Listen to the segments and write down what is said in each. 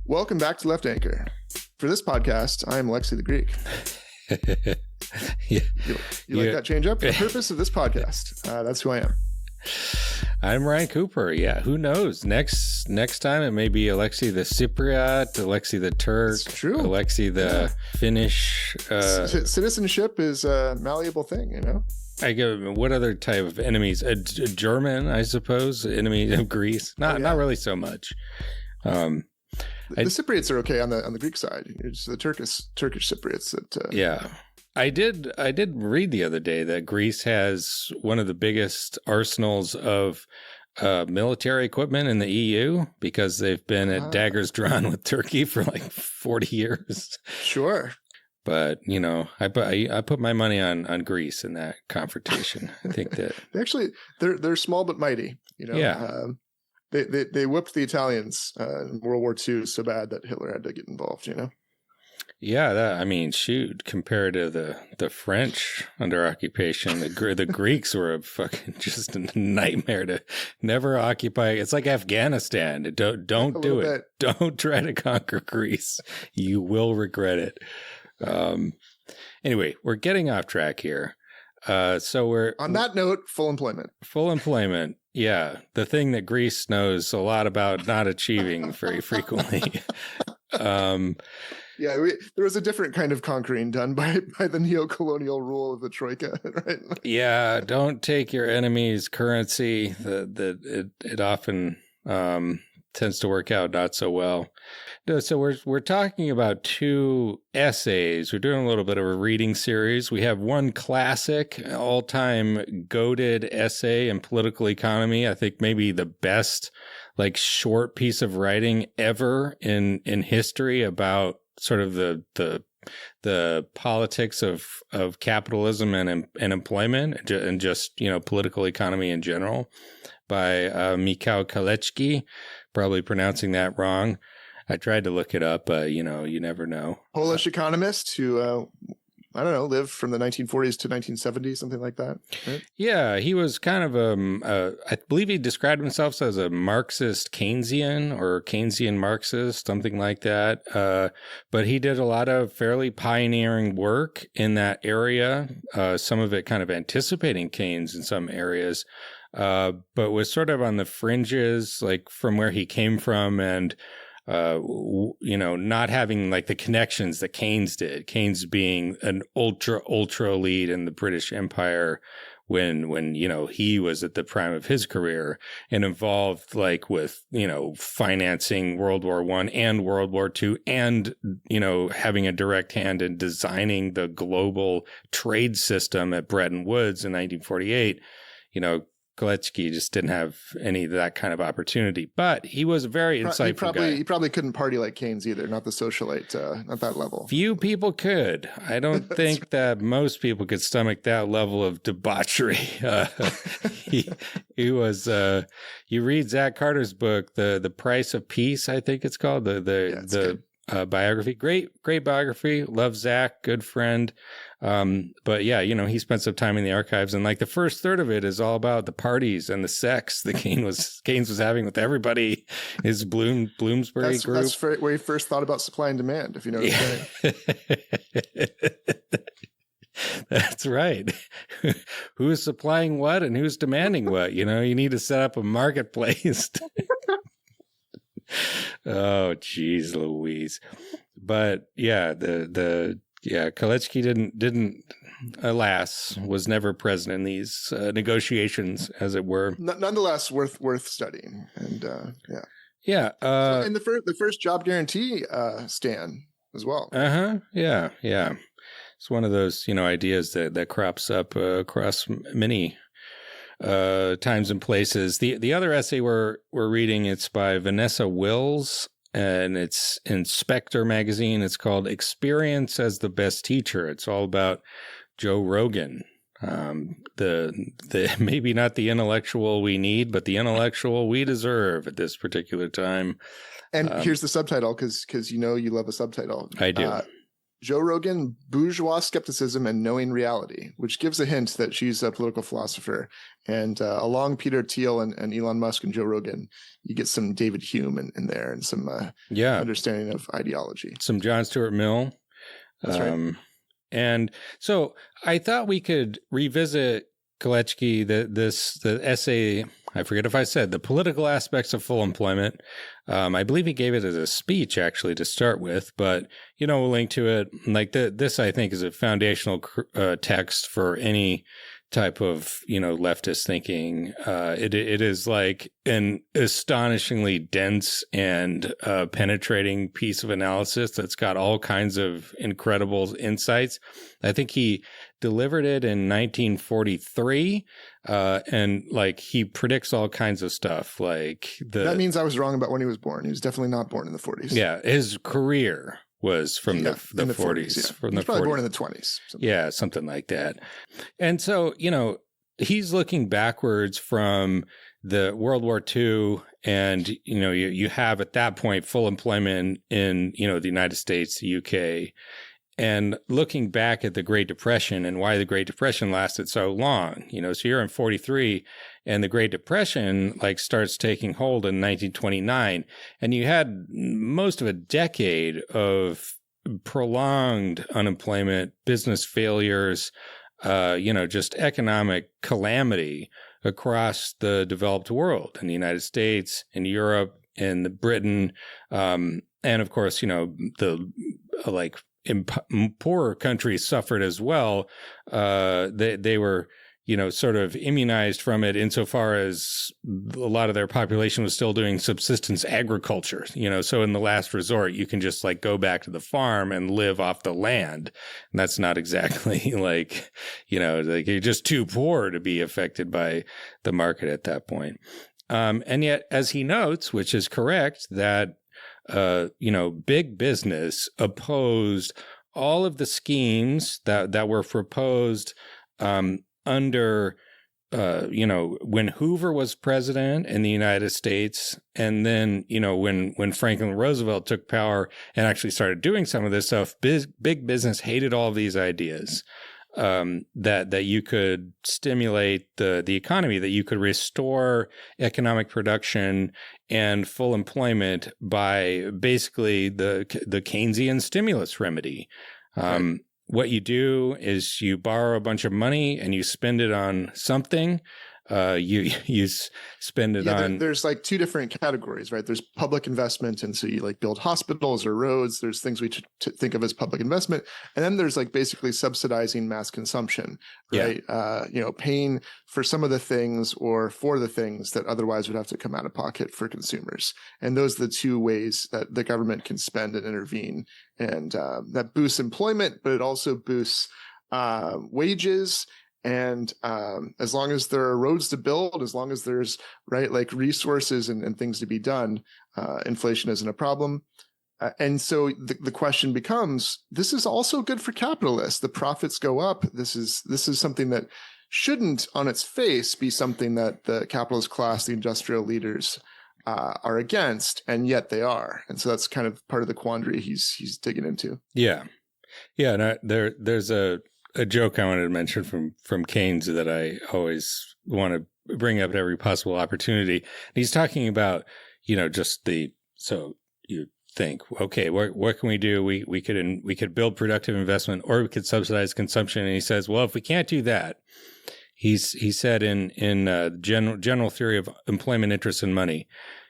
Welcome back to Left Anchor. For this podcast, I am Alexi the Greek. Yeah. You like that change up? For the purpose of this podcast, that's who I am. I'm Ryan Cooper. Yeah, who knows? Next time it may be Alexi the Cypriot, Alexi the Turk, It's true. Alexi the Finnish. Citizenship is a malleable thing, you know? What other type of enemies? A German, I suppose. Enemy of Greece. Not really so much. The Cypriots are okay on the Greek side. It's the Turkish Cypriots that. Yeah. I did read the other day that Greece has one of the biggest arsenals of military equipment in the EU because they've been at daggers drawn with Turkey for like 40 years. Sure. But, you know, I put my money on Greece in that confrontation. I think that they're small but mighty, you know. Yeah. They whipped the Italians in World War II so bad that Hitler had to get involved, you know. Yeah, shoot, compared to the French under occupation, the Greeks were a fucking just a nightmare to never occupy. It's like Afghanistan. Don't do it. Don't try to conquer Greece. You will regret it. Anyway, we're getting off track here. So we're on that note, full employment. Full employment. Yeah, the thing that Greece knows a lot about not achieving very frequently. Yeah, there was a different kind of conquering done by the neo-colonial rule of the Troika, right? Yeah, don't take your enemy's currency. It often tends to work out not so well. So we're talking about two essays. We're doing a little bit of a reading series. We have one classic, all-time goated essay in political economy. I think maybe the best like short piece of writing ever in history about sort of the politics of capitalism and employment and just, you know, political economy in general by Michał Kalecki, probably pronouncing that wrong. I tried to look it up, but, you know, you never know. Polish economist who, I don't know, lived from the 1940s to 1970s, something like that. Right? Yeah, he was kind of I believe he described himself as a Marxist Keynesian or Keynesian Marxist, something like that. But he did a lot of fairly pioneering work in that area, some of it kind of anticipating Keynes in some areas, but was sort of on the fringes, like from where he came from and you know, not having like the connections that Keynes did. Keynes being an ultra elite in the British Empire when, you know, he was at the prime of his career and involved like with, you know, financing World War I and World War II and, you know, having a direct hand in designing the global trade system at Bretton Woods in 1948. You know, Kalecki just didn't have any of that kind of opportunity, but he was a very insightful guy. He probably couldn't party like Keynes either, not the socialite, not that level. Few people could. I don't think that most people could stomach that level of debauchery. He was. You read Zach Carter's book, The Price of Peace, I think it's called the biography. Great biography. Love Zach, good friend. But yeah, you know, he spent some time in the archives and like the first third of it is all about the parties and the sex that Keynes was having with everybody, his Bloomsbury group. That's where he first thought about supply and demand, if you know what I'm saying. That's right. Who's supplying what and who's demanding what? You know, you need to set up a marketplace. Oh, geez, Louise. But yeah, Kalecki didn't alas was never present in these negotiations, as it were. Nonetheless, worth studying, and yeah. And the first job guarantee stand as well. Yeah. It's one of those, you know, ideas that crops up across many times and places. The other essay we're reading, it's by Vanessa Wills, and it's in Spectre magazine. It's called Experience as the Best Teacher. It's all about Joe Rogan. The maybe not the intellectual we need, but the intellectual we deserve at this particular time. And here's the subtitle, because you know you love a subtitle. I do. Joe Rogan, Bourgeois Skepticism and Knowing Reality, which gives a hint that she's a political philosopher. And along Peter Thiel and Elon Musk and Joe Rogan, you get some David Hume in there and some understanding of ideology. Some John Stuart Mill. That's right. And so I thought we could revisit Kalecki, the essay, I forget if I said, The Political Aspects of Full Employment. I believe he gave it as a speech, actually, to start with, but, we'll link to it. Like this, I think, is a foundational text for any type of, leftist thinking. It is like an astonishingly dense and penetrating piece of analysis that's got all kinds of incredible insights. I think he delivered it in 1943, and like he predicts all kinds of stuff. Like that means I was wrong about when he was born. He was definitely not born in the 40s. Yeah, his career was from the 40s. Yeah. From he was the probably 40s. born in the 20s. Yeah, something like that. And so, he's looking backwards from the World War II, and, you have at that point full employment in, the United States, the UK, and looking back at the Great Depression and why the Great Depression lasted so long. So you're in 43 and the Great Depression starts taking hold in 1929, and you had most of a decade of prolonged unemployment, business failures, just economic calamity across the developed world, in the United States, in Europe, in Britain, and of course, the poorer countries suffered as well. They were, sort of immunized from it insofar as a lot of their population was still doing subsistence agriculture. So in the last resort, you can just go back to the farm and live off the land. And that's not exactly you're just too poor to be affected by the market at that point. And yet, as he notes, which is correct, that big business opposed all of the schemes that were proposed under, when Hoover was president in the United States, and then, when Franklin Roosevelt took power and actually started doing some of this stuff, big business hated all of these ideas. That you could stimulate the economy, that you could restore economic production and full employment by basically the Keynesian stimulus remedy. Right. What you do is you borrow a bunch of money and you spend it on something. You spend it on. There's two different categories, right? There's public investment, and so you build hospitals or roads. There's things we think of as public investment, and then there's basically subsidizing mass consumption, right? Yeah. Paying for some of the things or for the things that otherwise would have to come out of pocket for consumers. And those are the two ways that the government can spend and intervene, and that boosts employment, but it also boosts wages. And as long as there are roads to build, as long as there's resources and things to be done, inflation isn't a problem. And so the question becomes: this is also good for capitalists. The profits go up. This is something that shouldn't, on its face, be something that the capitalist class, the industrial leaders, are against, and yet they are. And so that's kind of part of the quandary he's digging into. Yeah, yeah. And there's a joke I wanted to mention from Keynes that I always want to bring up at every possible opportunity. He's talking about, so you think, okay, what can we do? We could build productive investment, or we could subsidize consumption. And he says, well, if we can't do that, he said in general theory of employment, interest, and money,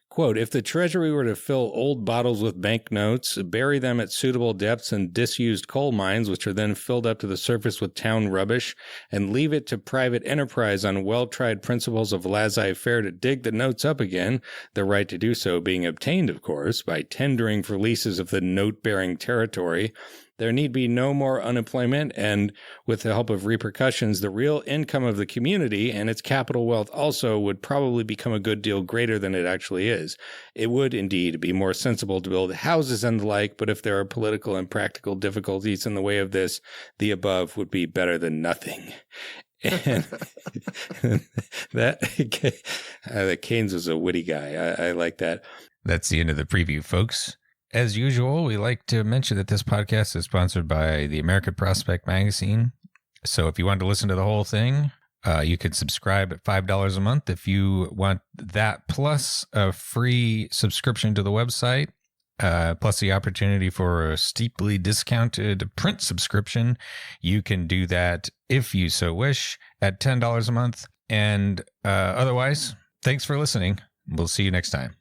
quote, if the Treasury were to fill old bottles with banknotes, bury them at suitable depths in disused coal mines, which are then filled up to the surface with town rubbish, and leave it to private enterprise on well-tried principles of laissez-faire to dig the notes up again, the right to do so being obtained, of course, by tendering for leases of the note-bearing territory, there need be no more unemployment, and with the help of repercussions, the real income of the community and its capital wealth also would probably become a good deal greater than it actually is. It would indeed be more sensible to build houses and the like, but if there are political and practical difficulties in the way of this, the above would be better than nothing. And that Keynes was a witty guy. I like that. That's the end of the preview, folks. As usual, we like to mention that this podcast is sponsored by the American Prospect Magazine. So if you want to listen to the whole thing, you can subscribe at $5 a month if you want that, plus a free subscription to the website, plus the opportunity for a steeply discounted print subscription. You can do that if you so wish at $10 a month. And otherwise, thanks for listening. We'll see you next time.